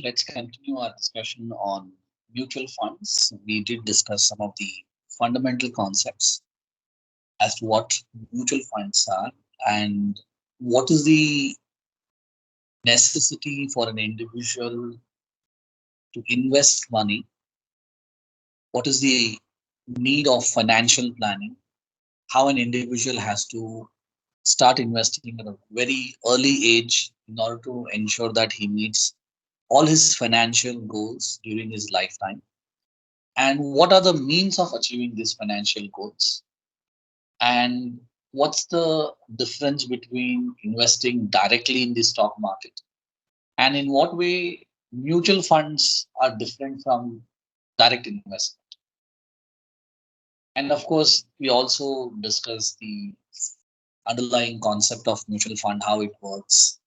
let's continue our discussion on mutual funds. We did discuss some of the fundamental concepts as to what mutual funds are and what is the necessity for an individual to invest money, what is the need of financial planning, how an individual has to start investing at a very early age in order to ensure that he meets all his financial goals during his lifetime, and what are the means of achieving these financial goals, and what's the difference between investing directly in the stock market and in what way mutual funds are different from direct investment. And of course, we also discuss the underlying concept of mutual fund, how it works,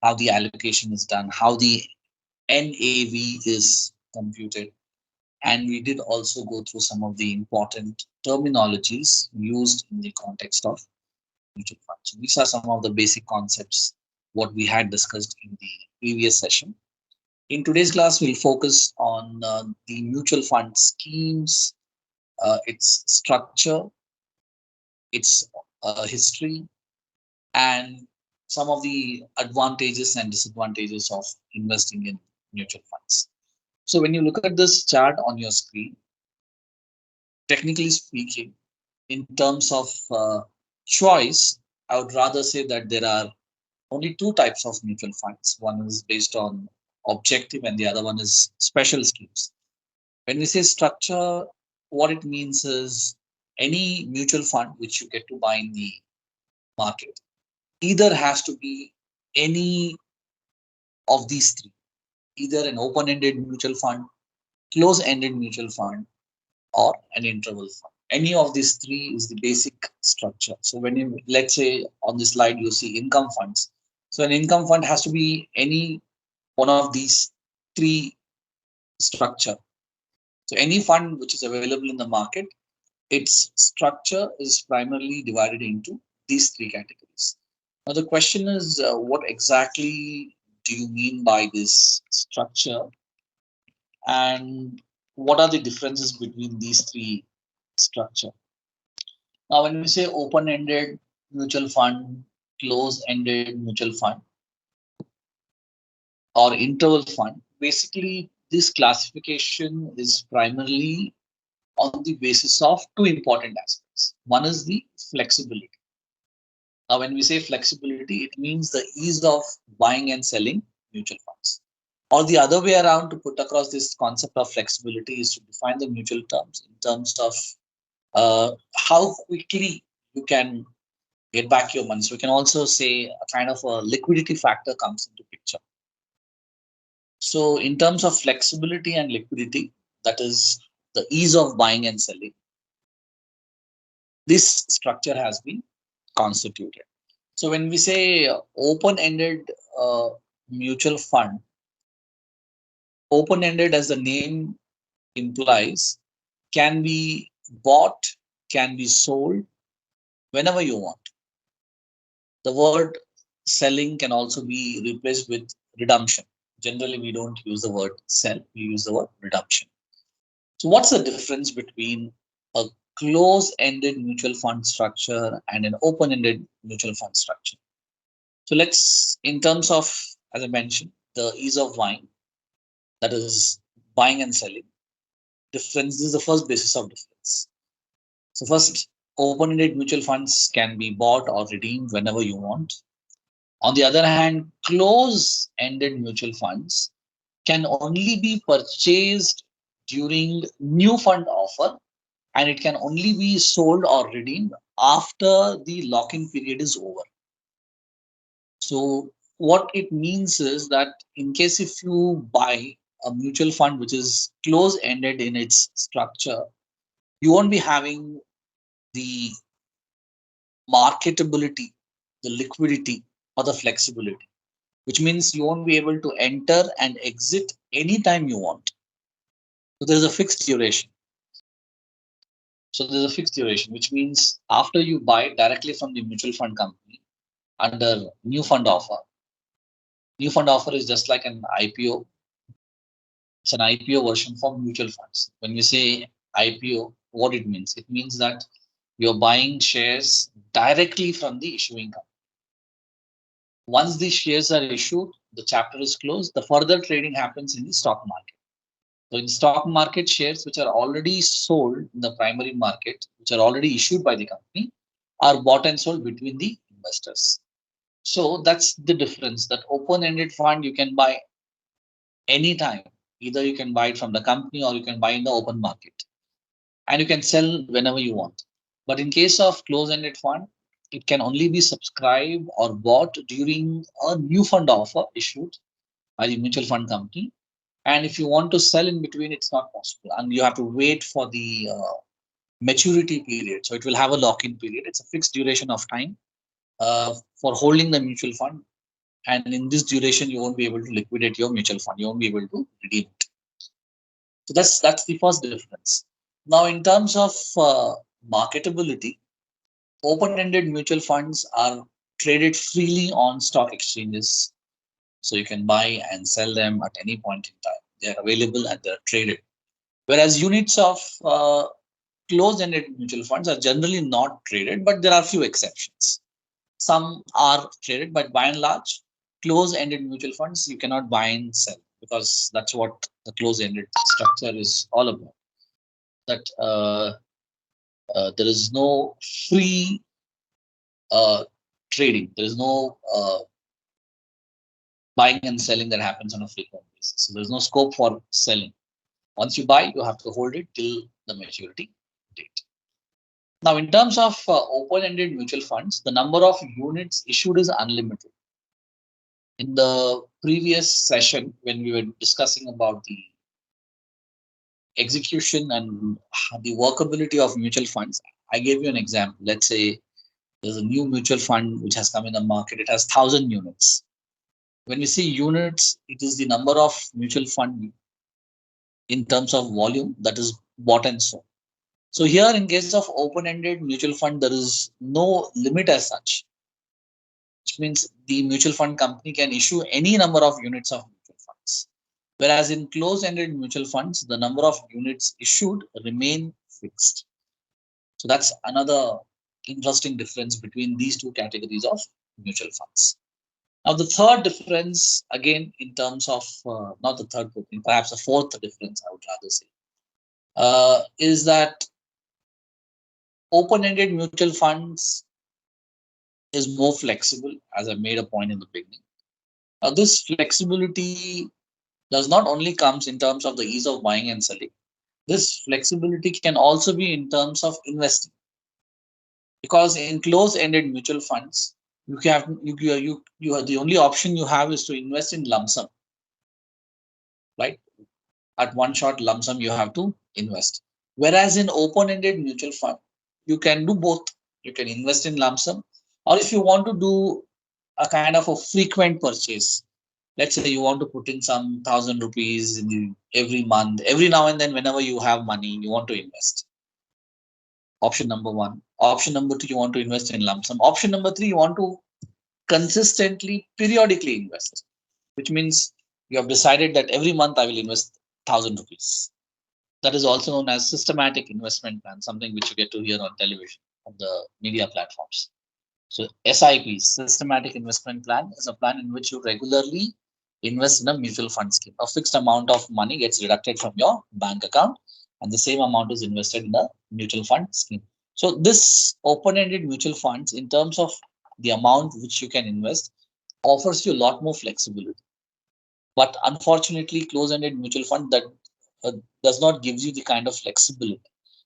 how the allocation is done, how the NAV is computed. And we did also go through some of the important terminologies used in the context of mutual funds. So these are some of the basic concepts what we had discussed in the previous session. In today's class, we'll focus on the mutual fund schemes, its structure, its history, and some of the advantages and disadvantages of investing in mutual funds. So when you look at this chart on your screen, technically speaking, in terms of choice, I would rather say that there are only two types of mutual funds. One is based on objective, and the other one is special schemes. When we say structure, what it means is any mutual fund which you get to buy in the market either has to be any of these three, either an open ended mutual fund, close ended mutual fund, or an interval fund. Any of these three is the basic structure. So when you, let's say on this slide, you see income funds. So an income fund has to be any one of these three structure. So any fund which is available in the market, its structure is primarily divided into these three categories. Now the question is, what exactly do you mean by this structure, and what are the differences between these three structure? Now, when we say open-ended mutual fund, close-ended mutual fund, or interval fund, basically this classification is primarily on the basis of two important aspects. One is the flexibility. Now, when we say flexibility, it means the ease of buying and selling mutual funds. Or the other way around, to put across this concept of flexibility, is to define the mutual terms in terms of how quickly you can get back your money. So we can also say a kind of a liquidity factor comes into picture. So in terms of flexibility and liquidity, that is the ease of buying and selling, this structure has been constituted. So when we say open-ended mutual fund, open-ended as the name implies, can be bought, can be sold whenever you want. The word selling can also be replaced with redemption. Generally, we don't use the word sell, we use the word redemption. So, what's the difference between a close ended mutual fund structure and an open ended mutual fund structure? So, let's, in terms of, as I mentioned, the ease of buying, that is buying and selling, difference, this is the first basis of difference. So, first, open ended mutual funds can be bought or redeemed whenever you want. On the other hand, close-ended mutual funds can only be purchased during new fund offer, and it can only be sold or redeemed after the lock-in period is over. So what it means is that in case if you buy a mutual fund which is close-ended in its structure, you won't be having the marketability, the liquidity, or the flexibility, which means you won't be able to enter and exit anytime you want. So there's a fixed duration. So there's a fixed duration, which means after you buy directly from the mutual fund company under new fund offer is just like an IPO. It's an IPO version for mutual funds. When we say IPO, what it means? It means that you're buying shares directly from the issuing company. Once these shares are issued, the chapter is closed. The further trading happens in the stock market. So in stock market, shares which are already sold in the primary market, which are already issued by the company, are bought and sold between the investors. So that's the difference. That open-ended fund you can buy anytime. Either you can buy it from the company or you can buy in the open market, and you can sell whenever you want. But in case of close-ended fund, it can only be subscribed or bought during a new fund offer issued by the mutual fund company. And if you want to sell in between, it's not possible. And you have to wait for the maturity period. So it will have a lock-in period. It's a fixed duration of time for holding the mutual fund. And in this duration, you won't be able to liquidate your mutual fund. You won't be able to redeem it. So that's the first difference. Now, in terms of marketability, open-ended mutual funds are traded freely on stock exchanges. So you can buy and sell them at any point in time. They are available and they're traded. Whereas units of closed-ended mutual funds are generally not traded, but there are few exceptions. Some are traded, but by and large, closed-ended mutual funds you cannot buy and sell because that's what the closed-ended structure is all about. That there is no free uh, trading. There is no buying and selling that happens on a frequent basis. So there's no scope for selling. Once you buy, you have to hold it till the maturity date. Now, in terms of open-ended mutual funds, the number of units issued is unlimited. In the previous session, when we were discussing about the execution and the workability of mutual funds, I gave you an example. Let's say there's a new mutual fund which has come in the market. It has 1,000 units. When we see units, it is the number of mutual fund in terms of volume that is bought and sold. So here, in case of open-ended mutual fund, there is no limit as such, which means the mutual fund company can issue any number of units of mutual funds. Whereas in closed-ended mutual funds, the number of units issued remain fixed. So that's another interesting difference between these two categories of mutual funds. Now, the third difference, again, in terms of not the third, perhaps the fourth difference, I would rather say, is that open-ended mutual funds is more flexible, as I made a point in the beginning. Now, this flexibility does not only comes in terms of the ease of buying and selling. This flexibility can also be in terms of investing, because in closed-ended mutual funds, you have you are the only option you have is to invest in lump sum, right? At one shot lump sum you have to invest. Whereas in open-ended mutual fund, you can do both. You can invest in lump sum, or if you want to do a kind of a frequent purchase, let's say you want to put in some 1,000 rupees in every month, every now and then, whenever you have money, you want to invest. Option number one. Option number two, you want to invest in lump sum. Option number three, you want to consistently, periodically invest, which means you have decided that every month I will invest 1,000 rupees. That is also known as systematic investment plan, something which you get to hear on television, on the media platforms. So SIP, systematic investment plan, is a plan in which you regularly invest in a mutual fund scheme. A fixed amount of money gets deducted from your bank account, and the same amount is invested in a mutual fund scheme. So this open-ended mutual funds, in terms of the amount which you can invest, offers you a lot more flexibility. But unfortunately, close-ended mutual fund that does not give you the kind of flexibility,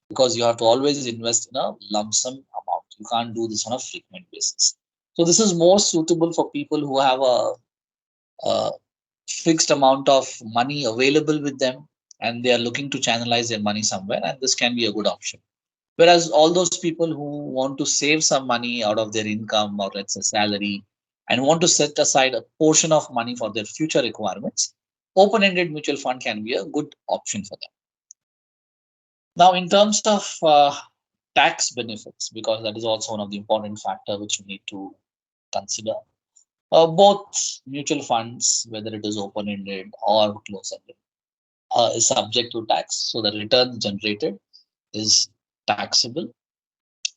because you have to always invest in a lump sum amount. You can't do this on a frequent basis. So this is more suitable for people who have a fixed amount of money available with them and they are looking to channelize their money somewhere, and this can be a good option. Whereas all those people who want to save some money out of their income, or let's say salary, and want to set aside a portion of money for their future requirements, open-ended mutual fund can be a good option for them. Now, in terms of tax benefits, because that is also one of the important factor which you need to consider, both mutual funds, whether it is open-ended or closed-ended, is subject to tax. So the return generated is taxable.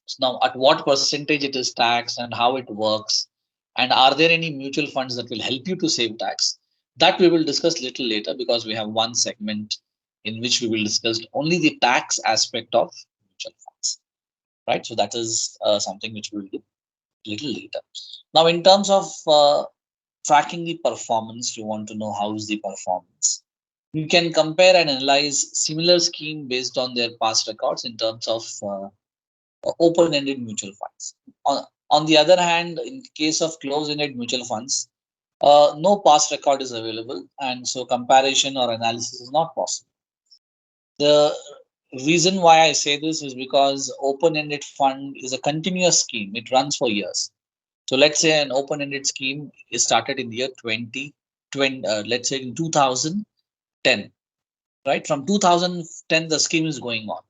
So now, at what percentage it is taxed and how it works, and are there any mutual funds that will help you to save tax? That we will discuss little later because we have one segment in which we will discuss only the tax aspect of mutual funds. Right. So that is something which we will do little later. Now, in terms of tracking the performance, you want to know how is the performance. You can compare and analyze similar scheme based on their past records in terms of open-ended mutual funds. On the other hand, in case of closed-ended mutual funds, no past record is available, and so comparison or analysis is not possible. The reason why I say this is because open-ended fund is a continuous scheme; it runs for years. So let's say an open-ended scheme is started in the year 2020, let's say in 2010, right? From 2010, the scheme is going on.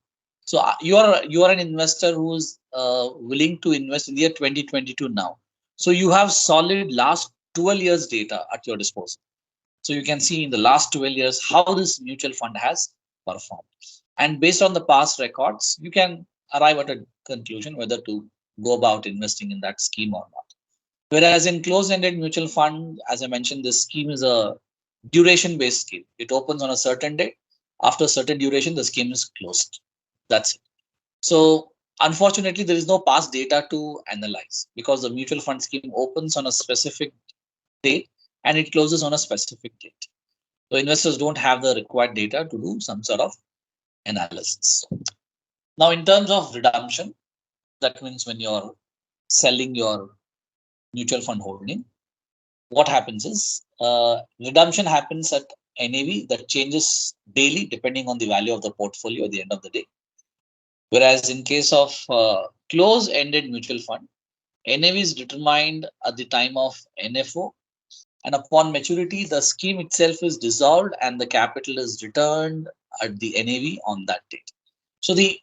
So you are an investor who's willing to invest in the year 2022 now. So you have solid last 12 years data at your disposal. So you can see in the last 12 years how this mutual fund has performed. And based on the past records, you can arrive at a conclusion whether to go about investing in that scheme or not. Whereas in closed-ended mutual fund, as I mentioned, this scheme is a duration-based scheme. It opens on a certain date. After a certain duration, the scheme is closed. That's it. So unfortunately, there is no past data to analyze because the mutual fund scheme opens on a specific date and it closes on a specific date. So investors don't have the required data to do some sort of analysis. Now, in terms of redemption, that means when you're selling your mutual fund holding, what happens is redemption happens at NAV that changes daily depending on the value of the portfolio at the end of the day. Whereas in case of close-ended mutual fund, NAV is determined at the time of NFO, and upon maturity, the scheme itself is dissolved and the capital is returned at the NAV on that date. So the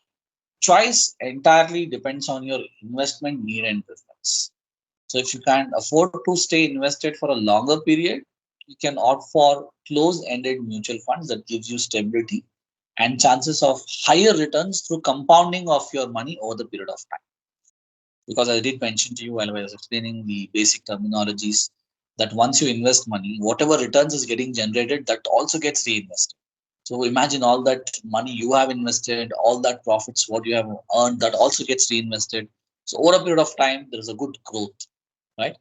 choice entirely depends on your investment need and preference. So if you can afford to stay invested for a longer period, you can opt for closed-ended mutual funds that gives you stability and chances of higher returns through compounding of your money over the period of time. Because I did mention to you while I was explaining the basic terminologies that once you invest money, whatever returns is getting generated, that also gets reinvested. So imagine all that money you have invested, all that profits, what you have earned, that also gets reinvested. So over a period of time, there is a good growth, right?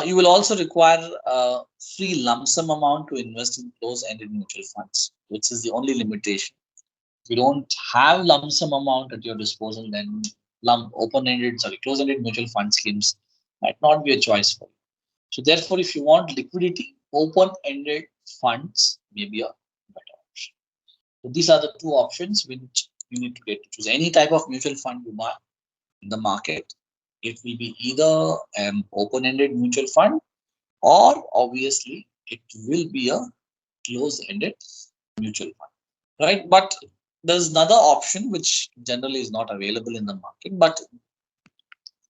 You will also require a free lump sum amount to invest in closed-ended mutual funds, which is the only limitation. If you don't have lump sum amount at your disposal, then closed-ended mutual fund schemes might not be a choice for you. So therefore, if you want liquidity, open-ended funds may be a better option. So these are the two options which you need to get to choose. Any type of mutual fund you buy in the market, it will be either an open-ended mutual fund or obviously it will be a closed-ended mutual fund, right? But there's another option which generally is not available in the market, but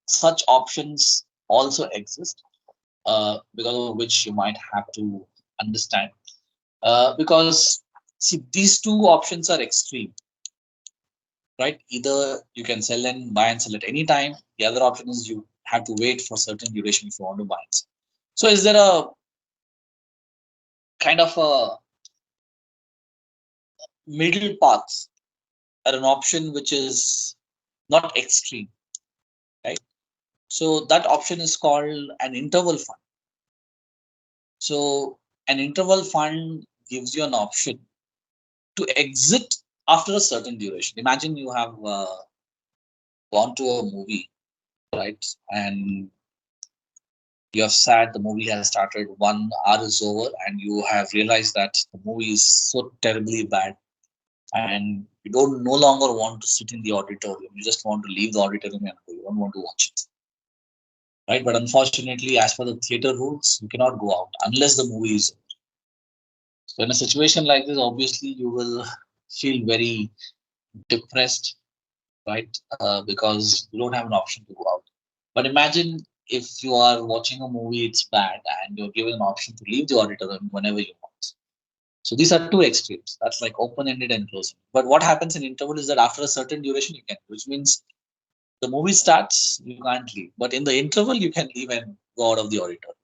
such options also exist, because of which you might have to understand. Because see, these two options are extreme, right? Either you can sell and buy and sell at any time. The other option is you have to wait for certain duration if you want to buy and sell. So, is there a kind of a middle path or an option which is not extreme, right? So that option is called an interval fund. So an interval fund gives you an option to exit after a certain duration. Imagine you have gone to a movie, right? And you have sat, the movie has started, 1 hour is over, and you have realized that the movie is so terribly bad, and you don't no longer want to sit in the auditorium. You just want to leave the auditorium and go. You don't want to watch it, right? But unfortunately, as per the theater rules, you cannot go out unless the movie is over. So in a situation like this, obviously you will feel very depressed, right? Because you don't have an option to go out. But imagine if you are watching a movie, it's bad, and you're given an option to leave the auditorium whenever you want. So these are two extremes. That's like open-ended and closed. But what happens in interval is that after a certain duration, you can, which means the movie starts, you can't leave. But in the interval, you can leave and go out of the auditorium.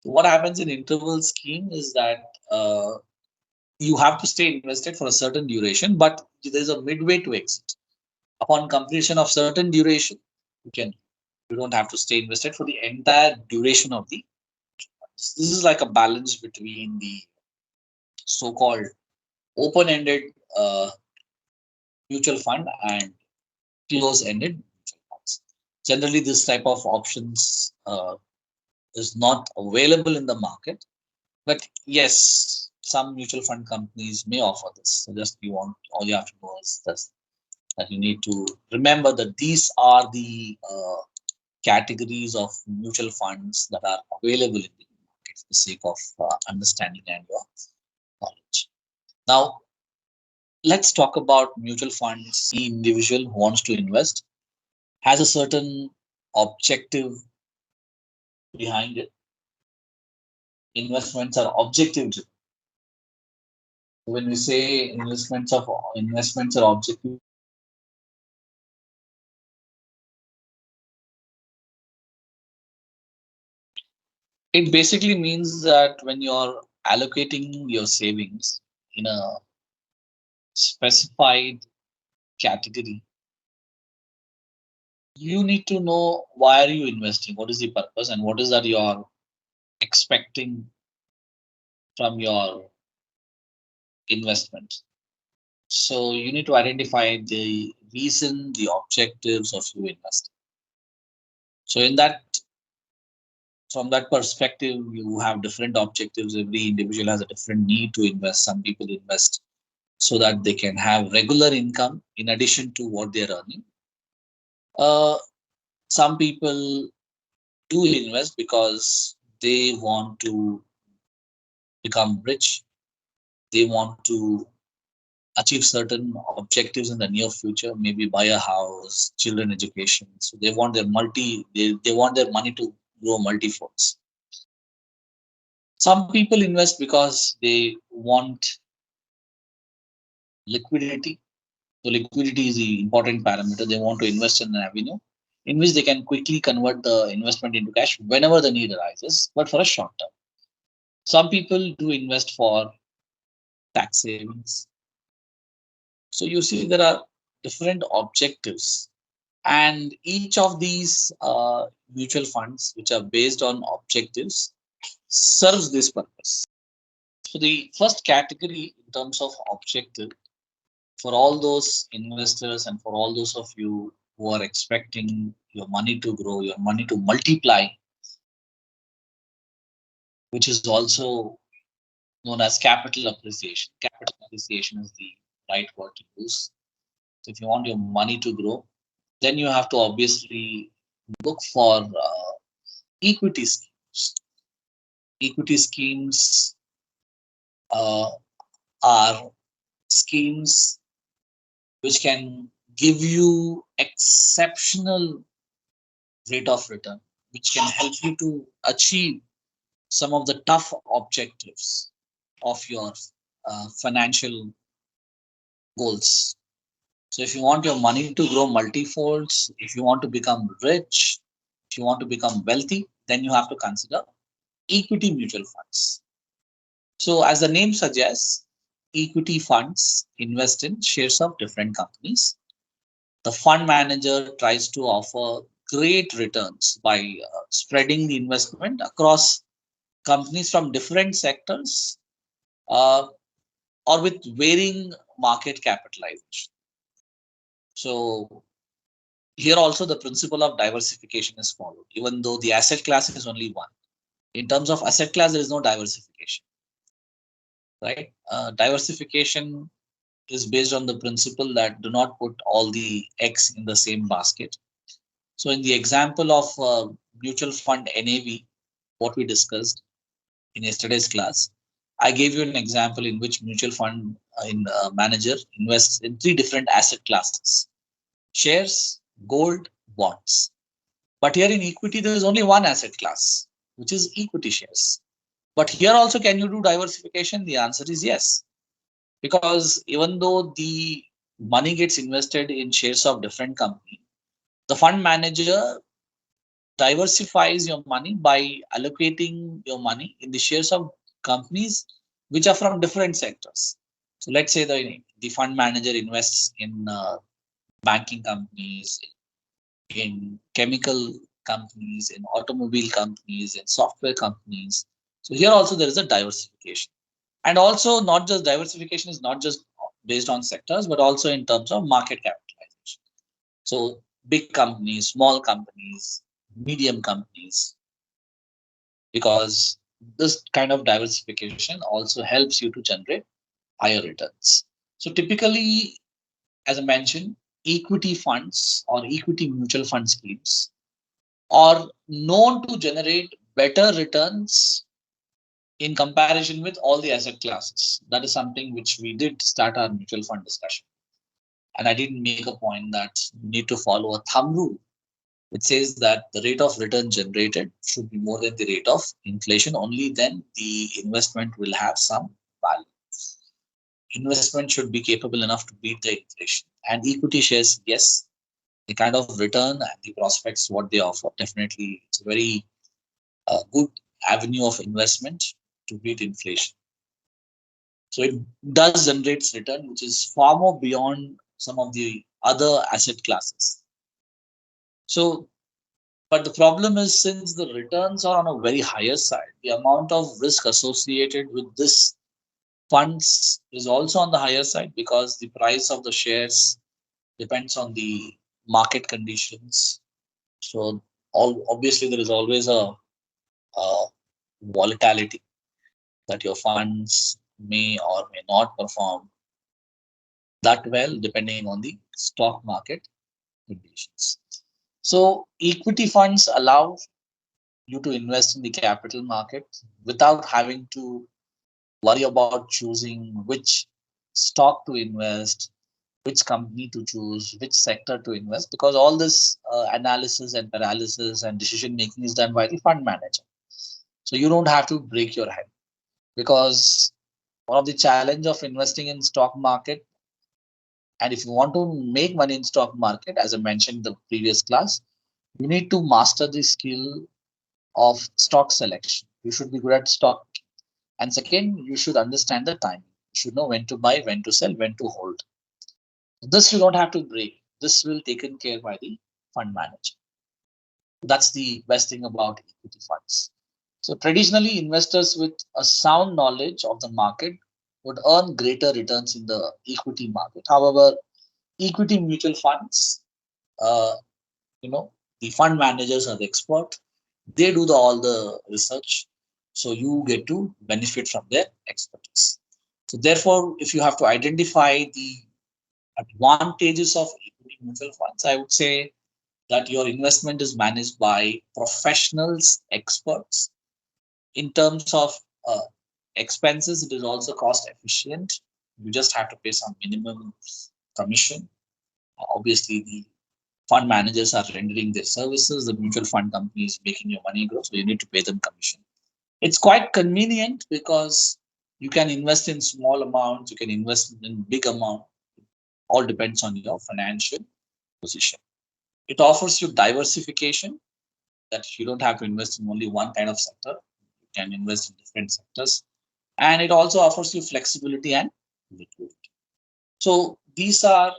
So what happens in interval scheme is that you have to stay invested for a certain duration, but there's a midway to exit. Upon completion of certain duration, you can, you don't have to stay invested for the entire duration of the. This is like a balance between the so-called open-ended uh, mutual fund and close-ended mutual funds. Generally, this type of options is not available in the market, but yes, some mutual fund companies may offer this. So just you want, all you have to know is this, that you need to remember that these are the categories of mutual funds that are available in the market for the sake of understanding and your knowledge. Now, let's talk about mutual funds. The individual who wants to invest has a certain objective behind it. Investments are objective driven. When we say investments are objective, it basically means that when you're allocating your savings in a specified category, you need to know why are you investing, what is the purpose, and what is that you're expecting from your investment. So you need to identify the reason, the objectives of you investing. So in that, from that perspective, you have different objectives. Every individual has a different need to invest. Some people invest so that they can have regular income in addition to what they're earning. Uh, some people do invest because they want to become rich. They want to achieve certain objectives in the near future, maybe buy a house, children education. So they want they want their money to grow multifolds. Some people invest because they want liquidity. So liquidity is the important parameter. They want to invest in an avenue in which they can quickly convert the investment into cash whenever the need arises, but for a short term. Some people do invest for tax savings. So you see there are different objectives, and each of these mutual funds, which are based on objectives, serves this purpose. So the first category in terms of objective, for all those investors and for all those of you who are expecting your money to grow, your money to multiply, which is also known as capital appreciation. Capital appreciation is the right word to use. So if you want your money to grow, then you have to obviously look for equity schemes. Equity schemes uh, are schemes which can give you exceptional rate of return, which can help you to achieve some of the tough objectives of your financial goals. So, if you want your money to grow multifolds, if you want to become rich, if you want to become wealthy, then you have to consider equity mutual funds. So, as the name suggests, equity funds invest in shares of different companies. The fund manager tries to offer great returns by spreading the investment across companies from different sectors uh, or with varying market capitalization. So here also the principle of diversification is followed, even though the asset class is only one. In terms of asset class, there is no diversification, right? Diversification is based on the principle that do not put all the eggs in the same basket. So in the example of mutual fund NAV, what we discussed in yesterday's class, I gave you an example in which mutual fund in manager invests in three different asset classes: shares, gold, bonds. But here in equity, there is only one asset class, which is equity shares. But here also, can you do diversification? The answer is yes. Because even though the money gets invested in shares of different company, the fund manager diversifies your money by allocating your money in the shares of companies which are from different sectors. So let's say the fund manager invests in banking companies, in chemical companies, in automobile companies, in software companies. So here also there is a diversification. And also not just diversification is not just based on sectors, but also in terms of market capitalization. So big companies, small companies, medium companies, because this kind of diversification also helps you to generate higher returns. So typically, as I mentioned, equity funds or equity mutual fund schemes are known to generate better returns in comparison with all the asset classes. That is something which we did start our mutual fund discussion. And I did make a point that you need to follow a thumb rule. It says that the rate of return generated should be more than the rate of inflation. Only then the investment will have some value. Investment should be capable enough to beat the inflation. And equity shares, yes, the kind of return and the prospects what they offer, definitely it's a very good avenue of investment to beat inflation. So it does generate return, which is far more beyond some of the other asset classes. So, but the problem is since the returns are on a very higher side, the amount of risk associated with this funds is also on the higher side because the price of the shares depends on the market conditions. So, obviously there is always a volatility that your funds may or may not perform that well depending on the stock market conditions. So equity funds allow you to invest in the capital market without having to worry about choosing which stock to invest, which company to choose, which sector to invest, because all this analysis and paralysis and decision making is done by the fund manager. So you don't have to break your head, because one of the challenge of investing in stock market, and if you want to make money in stock market, as I mentioned in the previous class, you need to master the skill of stock selection. You should be good at stock. And second, you should understand the timing. You should know when to buy, when to sell, when to hold. This you don't have to break. This will taken care by the fund manager. That's the best thing about equity funds. So traditionally, investors with a sound knowledge of the market would earn greater returns in the equity market. However, equity mutual funds, uh, you know, the fund managers are the expert. They do all the research, so you get to benefit from their expertise. So therefore, if you have to identify the advantages of equity mutual funds, I would say that your investment is managed by professionals, experts. In terms of uh, expenses, it is also cost efficient. You just have to pay some minimum commission. Obviously, the fund managers are rendering their services, the mutual fund company is making your money grow, so you need to pay them commission. It's quite convenient because you can invest in small amounts, you can invest in big amount. All depends on your financial position. It offers you diversification, that you don't have to invest in only one kind of sector. You can invest in different sectors. And it also offers you flexibility and liquidity. So these are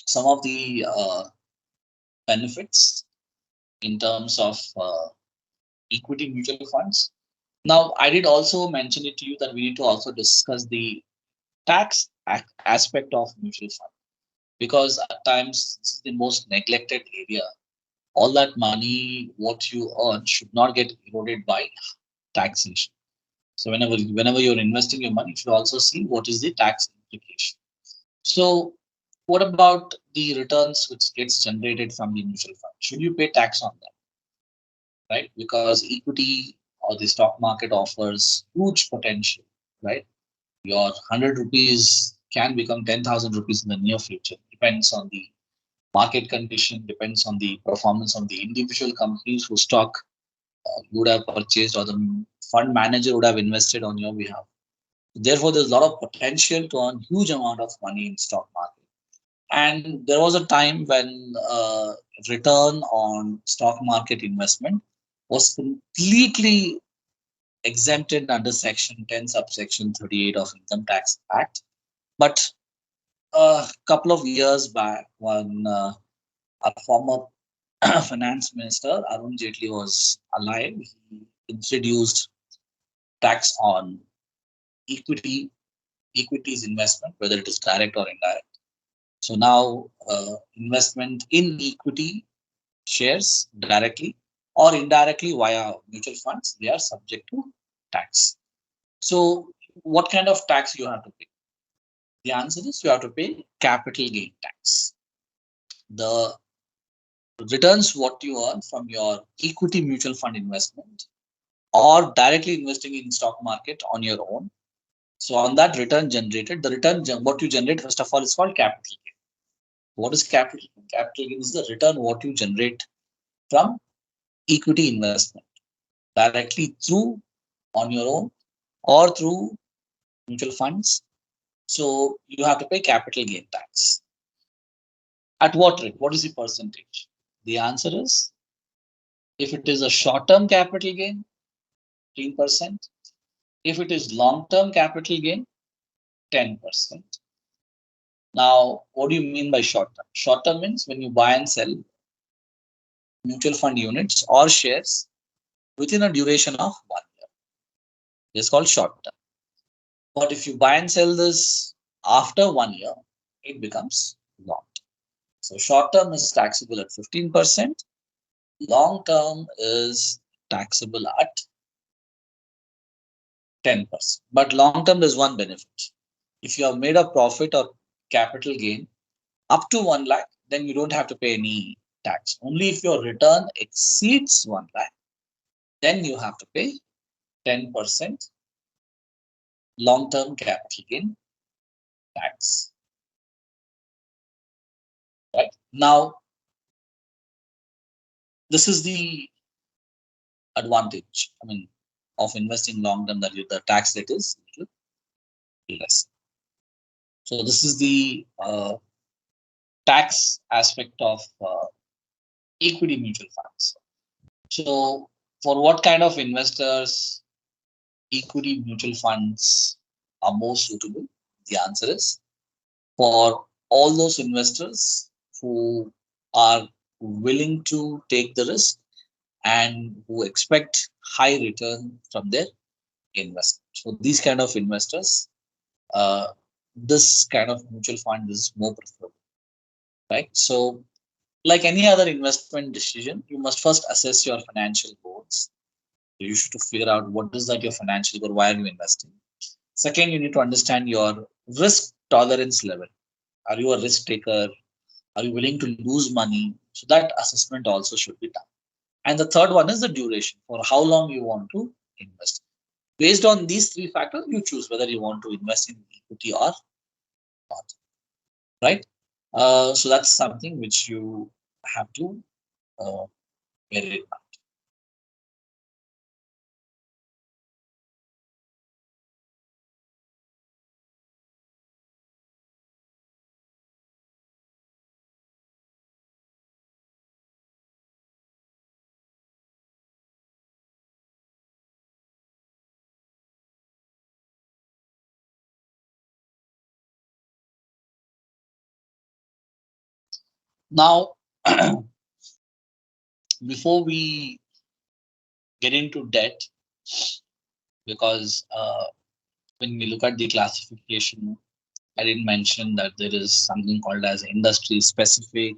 some of the benefits in terms of equity mutual funds. Now, I did also mention it to you that we need to also discuss the tax aspect of mutual fund, because at times this is the most neglected area. All that money, what you earn, should not get eroded by taxation. So whenever you're investing your money, you should also see what is the tax implication. So what about the returns which gets generated from the mutual fund? Should you pay tax on that? Right? Because equity or the stock market offers huge potential, right? Your 100 rupees can become 10,000 rupees in the near future. Depends on the market condition, depends on the performance of the individual companies who stock you would have purchased, or the fund manager would have invested on your behalf. Therefore, there's a lot of potential to earn huge amount of money in stock market. And there was a time when return on stock market investment was completely exempted under Section 10, subsection 38 of Income Tax Act. But a couple of years back, when our former finance minister Arun Jaitley was alive, he introduced tax on equity equities investment, whether it is direct or indirect. So now investment in equity shares directly or indirectly via mutual funds, they are subject to tax. So what kind of tax you have to pay? The answer is you have to pay capital gain tax. The returns what you earn from your equity mutual fund investment or directly investing in stock market on your own. So on that return generated, the return what you generate first of all is called capital gain. What is capital gain? Capital gain is the return what you generate from equity investment directly through on your own or through mutual funds. So you have to pay capital gain tax. At what rate? What is the percentage? The answer is, if it is a short term capital gain, 15%. If it is long term capital gain, 10%. Now, what do you mean by short term? Short term means when you buy and sell mutual fund units or shares within a duration of 1 year. It's called short term. But if you buy and sell this after 1 year, it becomes long term. So short term is taxable at 15%. Long term is taxable at 10%. But long term, there's one benefit. If you have made a profit or capital gain up to 1 lakh, then you don't have to pay any tax. Only if your return exceeds 1 lakh, then you have to pay 10% long term capital gain tax. Right now, this is the advantage. I mean, of investing long term, that the tax rate is less. So this is the tax aspect of equity mutual funds. So for what kind of investors equity mutual funds are more suitable? The answer is for all those investors who are willing to take the risk and who expect high return from their investment. So these kind of investors, uh, this kind of mutual fund is more preferable, right? So like any other investment decision, you must first assess your financial goals. You should figure out what is that your financial goal, why are you investing. Second, you need to understand your risk tolerance level. Are you a risk taker? Are you willing to lose money? So that assessment also should be done. And the third one is the duration, for how long you want to invest. Based on these three factors, you choose whether you want to invest in equity or not, right? So that's something which you have to bear in mind. Now, before we get into debt, because when we look at the classification, I didn't mention that there is something called as industry specific,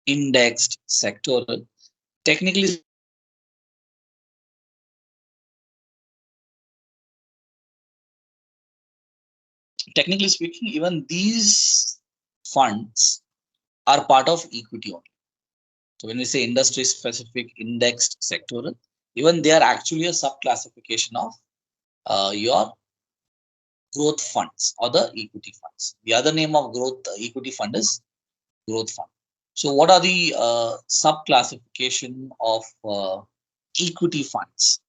indexed, sectoral. Technically technically speaking, even these funds are part of equity only. So when we say industry specific, indexed, sectoral, even they are actually a subclassification of your growth funds or the equity funds. The other name of growth equity fund is growth fund. So what are the sub classification of equity funds.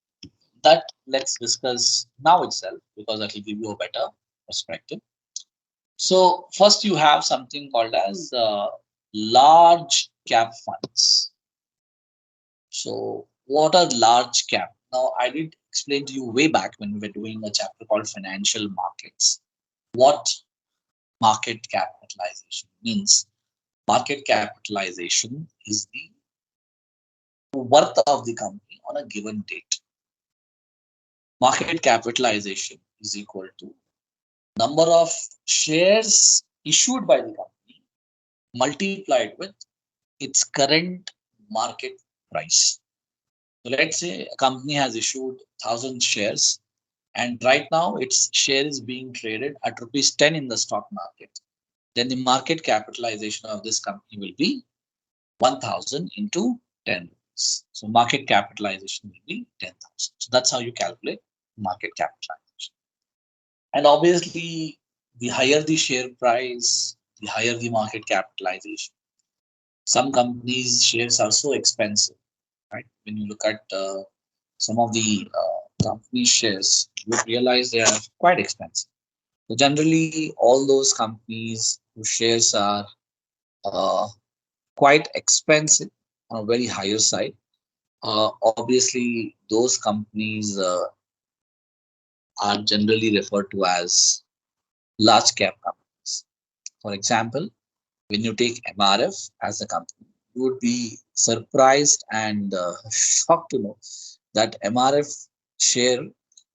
That let's discuss now itself because that will give you a better perspective. So first you have something called as large cap funds. So what are large cap? Now I did explain to you way back when we were doing a chapter called financial markets. What market capitalization means. Market capitalization is the worth of the company on a given date. Market capitalization is equal to number of shares issued by the company multiplied with its current market price. So let's say a company has issued 1,000 shares and right now its share is being traded at rupees 10 in the stock market. Then the market capitalization of this company will be 1,000 into 10. So market capitalization will be 10,000. So that's how you calculate market capitalization. And obviously, the higher the share price, the higher the market capitalization. Some companies' shares are so expensive, right? When you look at some of the company shares, you would realize they are quite expensive. So generally, all those companies whose shares are uh, quite expensive on a very higher side, obviously those companies are generally referred to as large cap companies. For example, when you take MRF as a company, you would be surprised and shocked to know that MRF share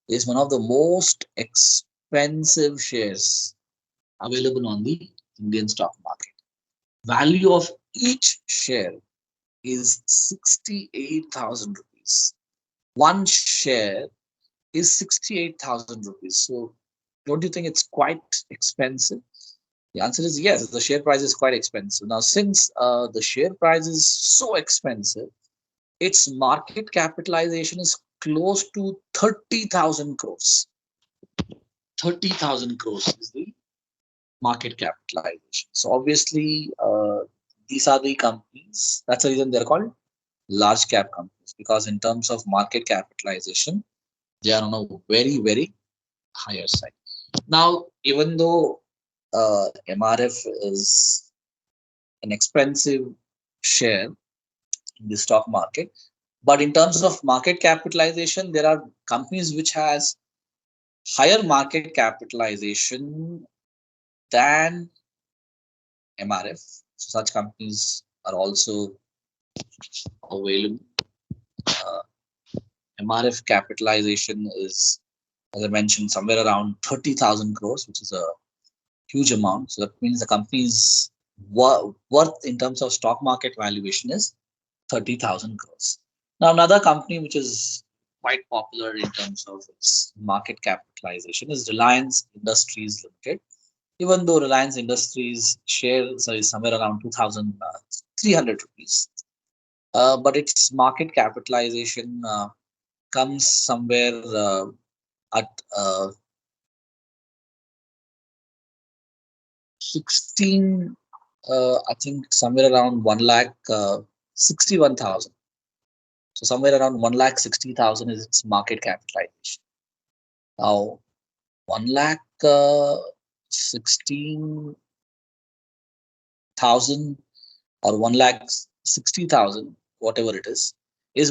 is one of the most expensive shares available on the Indian stock market. Value of each share is 68,000 rupees. One share is 68,000 rupees. So don't you think it's quite expensive? The answer is yes, the share price is quite expensive. Now, since the share price is so expensive, its market capitalization is close to 30,000 crores. 30,000 crores is the market capitalization. So obviously, these are the companies. That's the reason they're called large cap companies because in terms of market capitalization, they are on a very, very higher side. Now, even though MRF is an expensive share in the stock market, but in terms of market capitalization, there are companies which has higher market capitalization than MRF. So such companies are also available. Uh, MRF capitalization is, as I mentioned, somewhere around 30,000 crores, which is a huge amount. So that means the company's worth in terms of stock market valuation is 30,000 crores. Now, another company which is quite popular in terms of its market capitalization is Reliance Industries Limited. Even though Reliance Industries shares is somewhere around 2,300 rupees, but its market capitalization comes somewhere at 16, I think somewhere around 1 lakh 61,000. So somewhere around 1 lakh 60,000 is its market capitalization. Now 1 lakh 16,000 or 1 lakh 60,000, whatever it is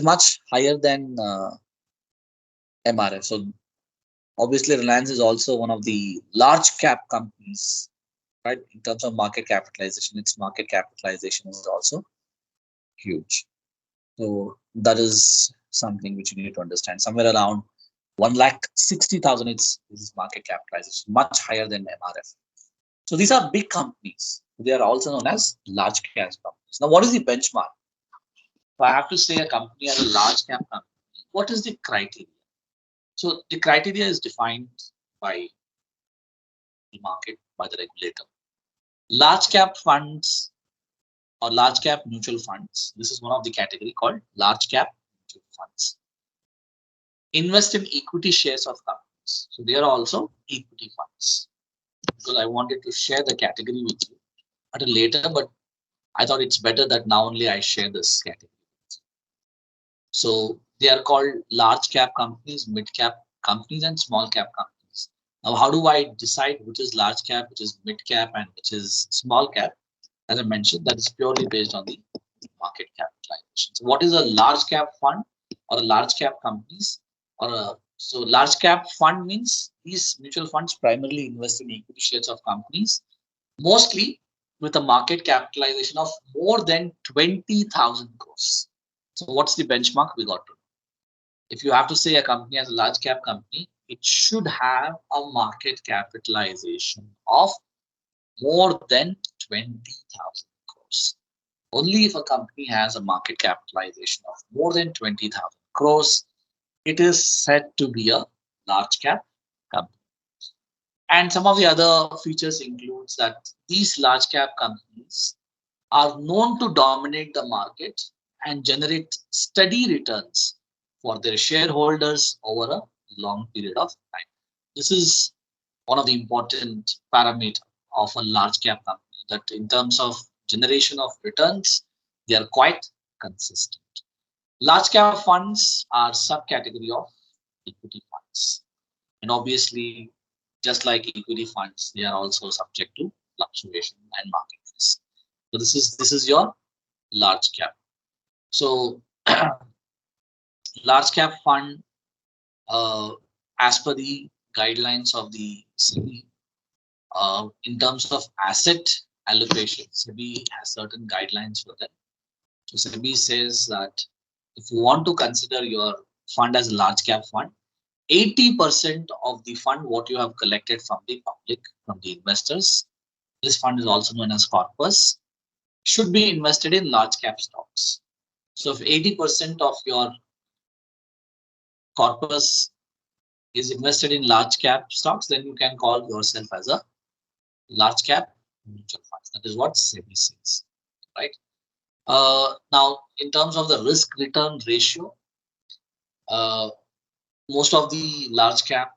much higher than MRF. So obviously Reliance is also one of the large cap companies, right? In terms of market capitalization, its market capitalization is also huge. So that is something which you need to understand. Somewhere around 1 lakh 60,000 is market capitalization, much higher than MRF. So these are big companies. They are also known as large cap companies. Now, what is the benchmark? If I have to say a company as a large cap company, what is the criteria? So the criteria is defined by the market, by the regulator. Large cap funds or large cap mutual funds. This is one of the category called large cap mutual funds. Invest in equity shares of companies. So they are also equity funds. Because I wanted to share the category with you at a later, but I thought it's better that now only I share this category. So They are called large cap companies, mid cap companies, and small cap companies. Now, how do I decide which is large cap, which is mid cap, and which is small cap? As I mentioned, that is purely based on the market capitalization. So what is a large cap fund or a large cap companies or a so large cap fund means these mutual funds primarily invest in equity shares of companies, mostly with a market capitalization of more than 20,000 crores. So what's the benchmark we got to? If you have to say a company as a large cap company, it should have a market capitalization of more than 20,000 crores. Only if a company has a market capitalization of more than 20,000 crores, it is said to be a large cap company. And some of the other features includes that these large cap companies are known to dominate the market and generate steady returns for their shareholders over a long period of time. This is one of the important parameters of a large cap company, that in terms of generation of returns, they are quite consistent. Large cap funds are subcategory of equity funds. And obviously, just like equity funds, they are also subject to fluctuation and market risk. So this is your large cap. So large cap fund, as per the guidelines of the SEBI, in terms of asset allocation, SEBI has certain guidelines for that. So SEBI says that if you want to consider your fund as a large cap fund, 80% of the fund what you have collected from the public, from the investors, this fund is also known as corpus, should be invested in large cap stocks. So if 80% of your corpus is invested in large cap stocks, then you can call yourself as a large cap mutual funds. That is what SEBI says, right? Now, in terms of the risk return ratio, most of the large cap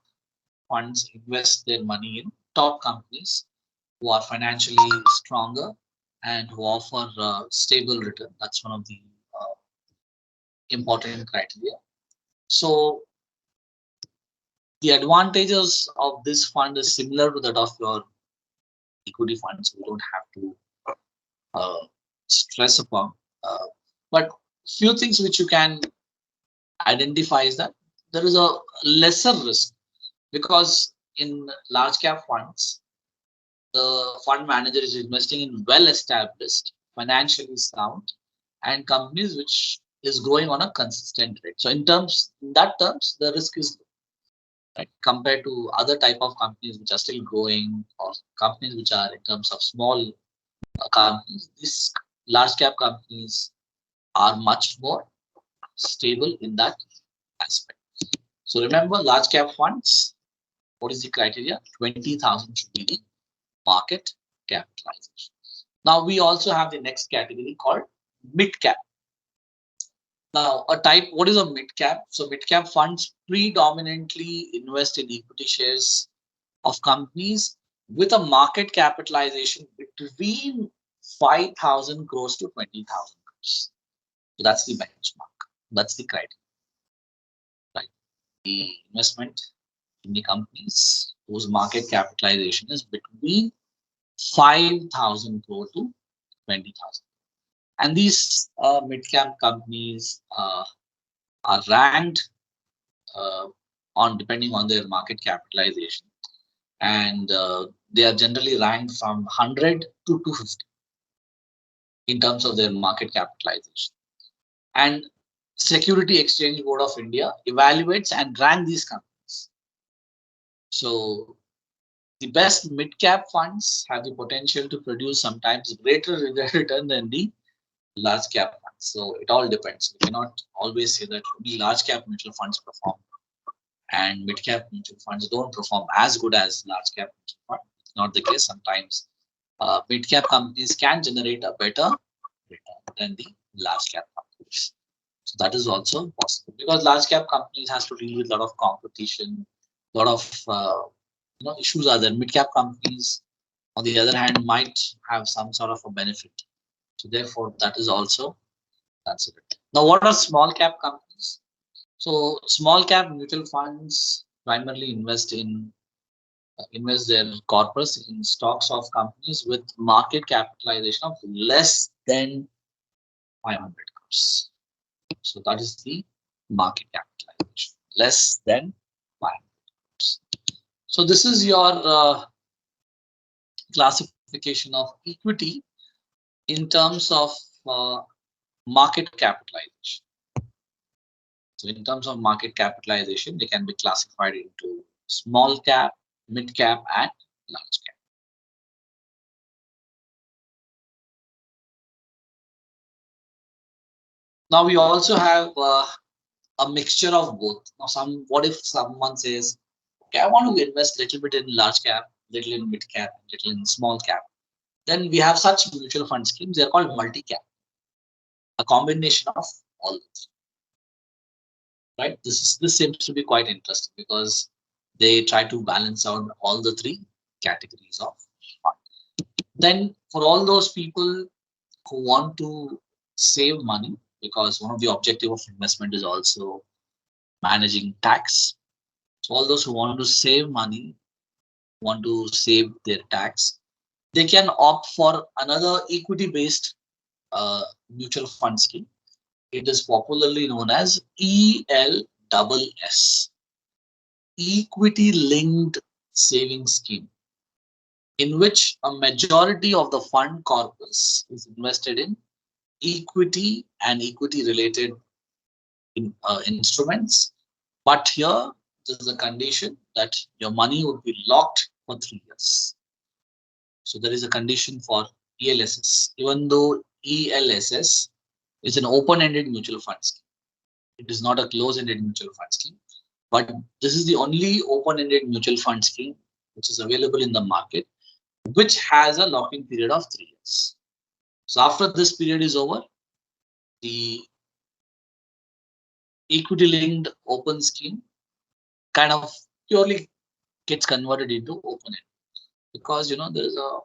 funds invest their money in top companies who are financially stronger and who offer stable return. That's one of the important criteria. So the advantages of this fund is similar to that of your equity funds. We don't have to stress upon. But few things which you can identify is that there is a lesser risk, because in large cap funds, the fund manager is investing in well-established, financially sound, and companies which is growing on a consistent rate. So in that terms, the risk is right compared to other type of companies which are still growing, or companies which are in terms of small companies. These large cap companies are much more stable in that aspect. So remember, large cap funds, what is the criteria? 20,000 should be the market capitalization. Now we also have the next category called mid cap. Now what is a mid cap? So mid cap funds predominantly invest in equity shares of companies with a market capitalization between 5,000 crores to 20,000 crores. So that's the benchmark. That's the criteria. Right. The investment in the companies whose market capitalization is between 5,000 crore to 20,000. And these mid-cap companies are ranked on depending on their market capitalization, and they are generally ranked from 100 to 250 in terms of their market capitalization. And Security Exchange Board of India evaluates and rank these companies. So the best mid-cap funds have the potential to produce sometimes greater return than the large cap funds. So it all depends. We cannot always say that only large cap mutual funds perform and mid cap mutual funds don't perform as good as large cap mutual funds. It's not the case. Sometimes mid cap companies can generate a better return than the large cap companies. So that is also possible, because large cap companies has to deal with a lot of competition, a lot of issues are there. Mid cap companies, on the other hand, might have some sort of a benefit. So therefore, that is also considered. Now, what are small cap companies? So small cap mutual funds primarily invest their corpus in stocks of companies with market capitalization of less than 500 crores. So that is the market capitalization, less than 500 crores. So this is your classification of equity in terms of uh, market capitalization. So in terms of market capitalization, they can be classified into small cap, mid cap, and large cap. Now we also have a mixture of both. Now, what if someone says, "Okay, I want to invest a little bit in large cap, little in mid cap, little in small cap." Then we have such mutual fund schemes. They're called multi cap, a combination of all, right? This seems to be quite interesting because they try to balance out all the three categories of fund. Then for all those people who want to save money, because one of the objective of investment is also managing tax. So all those who want to save money, want to save their tax, they can opt for another equity-based mutual fund scheme. It is popularly known as ELSS, Equity Linked Savings Scheme, in which a majority of the fund corpus is invested in equity and equity related instruments. But here, there's a condition that your money would be locked for 3 years. So there is a condition for ELSS, even though ELSS is an open-ended mutual fund scheme. It is not a closed-ended mutual fund scheme, but this is the only open-ended mutual fund scheme which is available in the market, which has a lock-in period of 3 years. So after this period is over, the equity-linked open scheme kind of purely gets converted into open-ended because there is a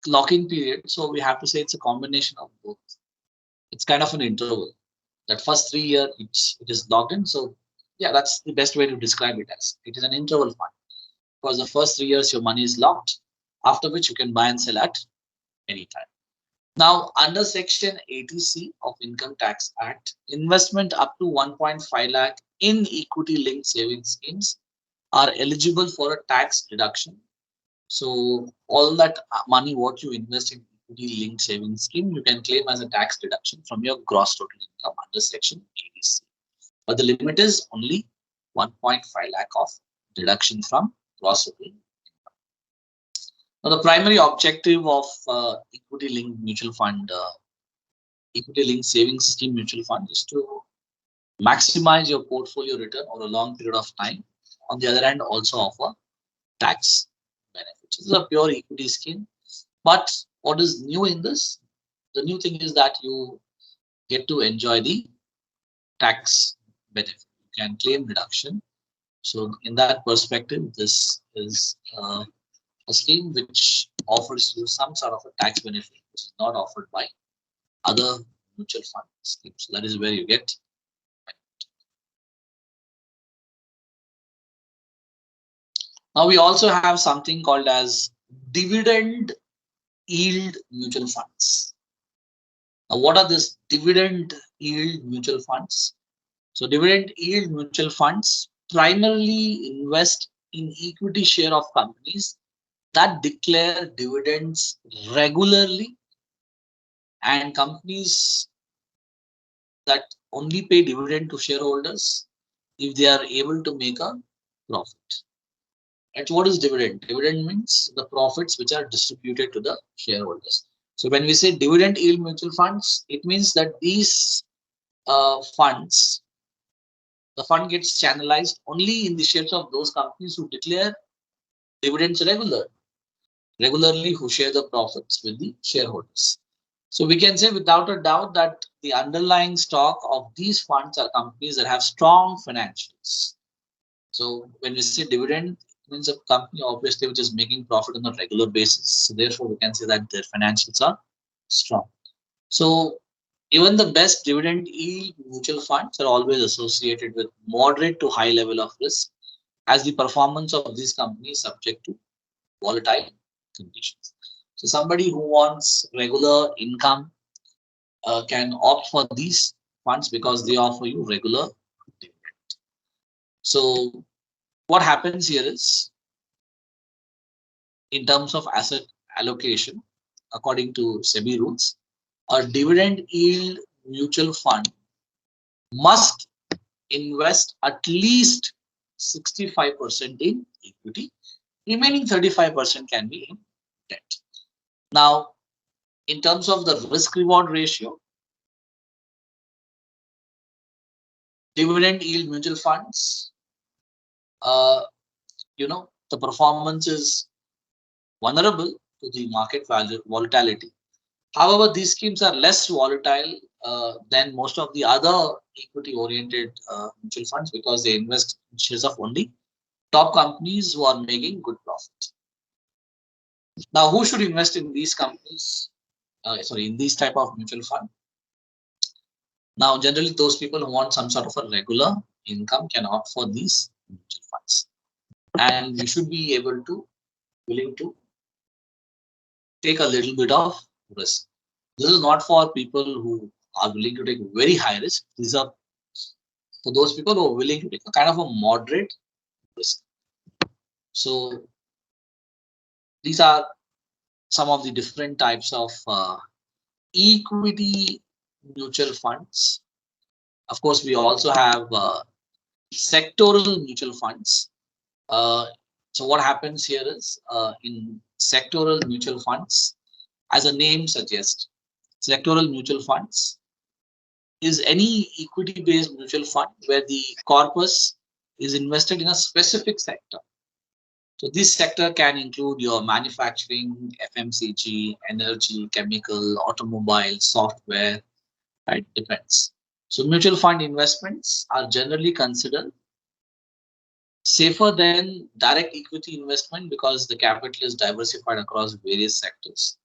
lock-in period. So we have to say it's a combination of both. It's kind of an interval. That first 3 year, it is locked in. So yeah, that's the best way to describe it as. It is an interval fund because the first 3 years your money is locked, after which you can buy and sell at any time. Now, under Section 80C of Income Tax Act, investment up to 1.5 lakh in equity-linked savings schemes are eligible for a tax deduction. So all that money what you invest in equity-linked savings scheme, you can claim as a tax deduction from your gross total income under Section 80C. But the limit is only 1.5 lakh of deduction from gross total income. Now, the primary objective of equity-linked mutual fund, equity-linked savings scheme mutual fund is to maximize your portfolio return over a long period of time. On the other hand, also offer tax benefits. This is a pure equity scheme. But what is new in this? The new thing is that you get to enjoy the tax benefit. You can claim reduction. So in that perspective, this is a scheme which offers you some sort of a tax benefit which is not offered by other mutual fund schemes. So that is where you get. Now we also have something called as dividend yield mutual funds. Now what are these dividend yield mutual funds? So dividend yield mutual funds primarily invest in equity share of companies that declare dividends regularly and companies that only pay dividend to shareholders if they are able to make a profit. And what is dividend? Dividend means the profits which are distributed to the shareholders. So when we say dividend yield mutual funds, it means that these funds, the fund gets channelized only in the shares of those companies who declare dividends regularly, who share the profits with the shareholders. So we can say without a doubt that the underlying stock of these funds are companies that have strong financials. So when we say dividend, it means a company obviously which is making profit on a regular basis. So therefore we can say that their financials are strong. So Even the best dividend yield mutual funds are always associated with moderate to high level of risk, as the performance of these companies is subject to volatile conditions. So somebody who wants regular income can opt for these funds because they offer you regular dividend. So what happens here is, in terms of asset allocation, according to SEBI rules, a dividend yield mutual fund must invest at least 65% in equity. Remaining 35% can be in debt. Now, in terms of the risk reward ratio, dividend yield mutual funds, uh, the performance is vulnerable to the market value volatility. However, these schemes are less volatile than most of the other equity oriented mutual funds because they invest in shares of only top companies who are making good profits. Now, who should invest in these companies? In these type of mutual fund? Now, generally, those people who want some sort of a regular income can opt for these mutual funds, and you should be able to willing to take a little bit of risk. This is not for people who are willing to take very high risk. These are for those people who are willing to take a kind of a moderate risk. So these are some of the different types of equity mutual funds. Of course, we also have sectoral mutual funds. Uh, so what happens here is in sectoral mutual funds, as a name suggests, sectoral mutual funds is any equity based mutual fund where the corpus is invested in a specific sector. So this sector can include your manufacturing, FMCG, energy, chemical, automobile, software, right? Depends. So mutual fund investments are generally considered safer than direct equity investment because the capital is diversified across various sectors.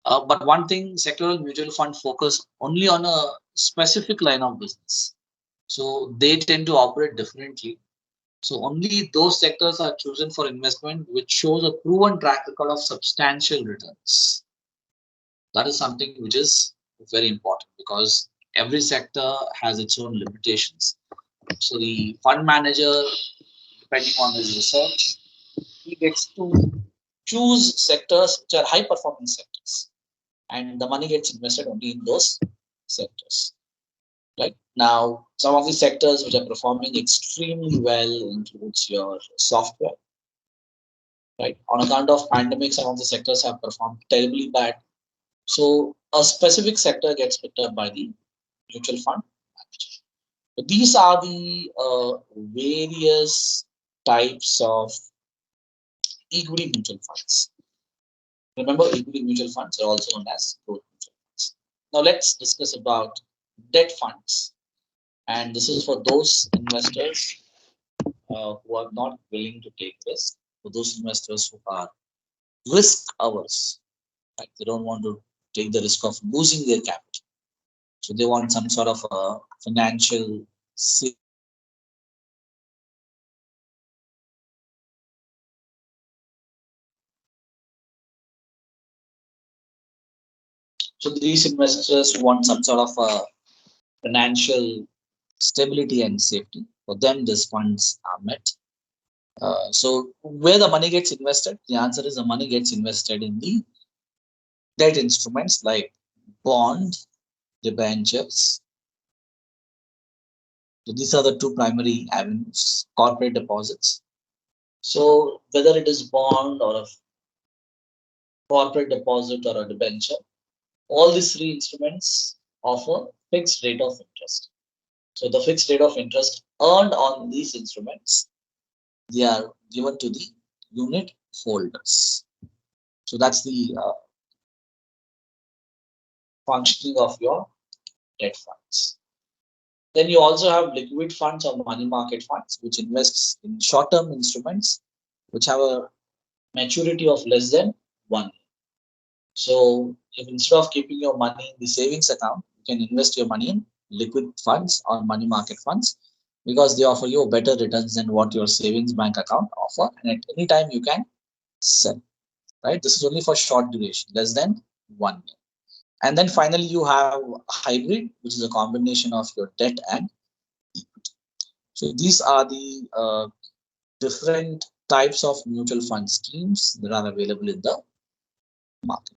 But one thing, sectoral mutual fund focus only on a specific line of business. So they tend to operate differently. So only those sectors are chosen for investment which shows a proven track record of substantial returns. That is something which is very important because every sector has its own limitations. So the fund manager, depending on his research, he gets to choose sectors which are high performing sectors, and the money gets invested only in those sectors. Right now, some of the sectors which are performing extremely well includes your software. Right, on account of pandemic, some of the sectors have performed terribly bad. So a specific sector gets picked up by the mutual fund manager. So these are the various types of equity mutual funds. Remember, equity mutual funds are also known as growth mutual funds. Now let's discuss about debt funds. And this is for those investors who are not willing to take risk, for those investors who are risk averse. Right? They don't want to take the risk of losing their capital. So they want some sort of a financial safety. So these investors want some sort of a financial stability and safety. For them, these funds are met. So where the money gets invested, the answer is the money gets invested in the debt instruments like bond, debentures. So these are the two primary avenues, corporate deposits. So whether it is bond or a corporate deposit or a debenture, all these three instruments offer fixed rate of interest. So the fixed rate of interest earned on these instruments, they are given to the unit holders. So that's the functioning of your debt funds. Then you also have liquid funds or money market funds, which invests in short-term instruments which have a maturity of less than 1 year. So if instead of keeping your money in the savings account, can invest your money in liquid funds or money market funds because they offer you better returns than what your savings bank account offer, and at any time you can sell. Right? This is only for short duration, less than 1 year. And then finally, you have hybrid, which is a combination of your debt and equity. So these are the different types of mutual fund schemes that are available in the market.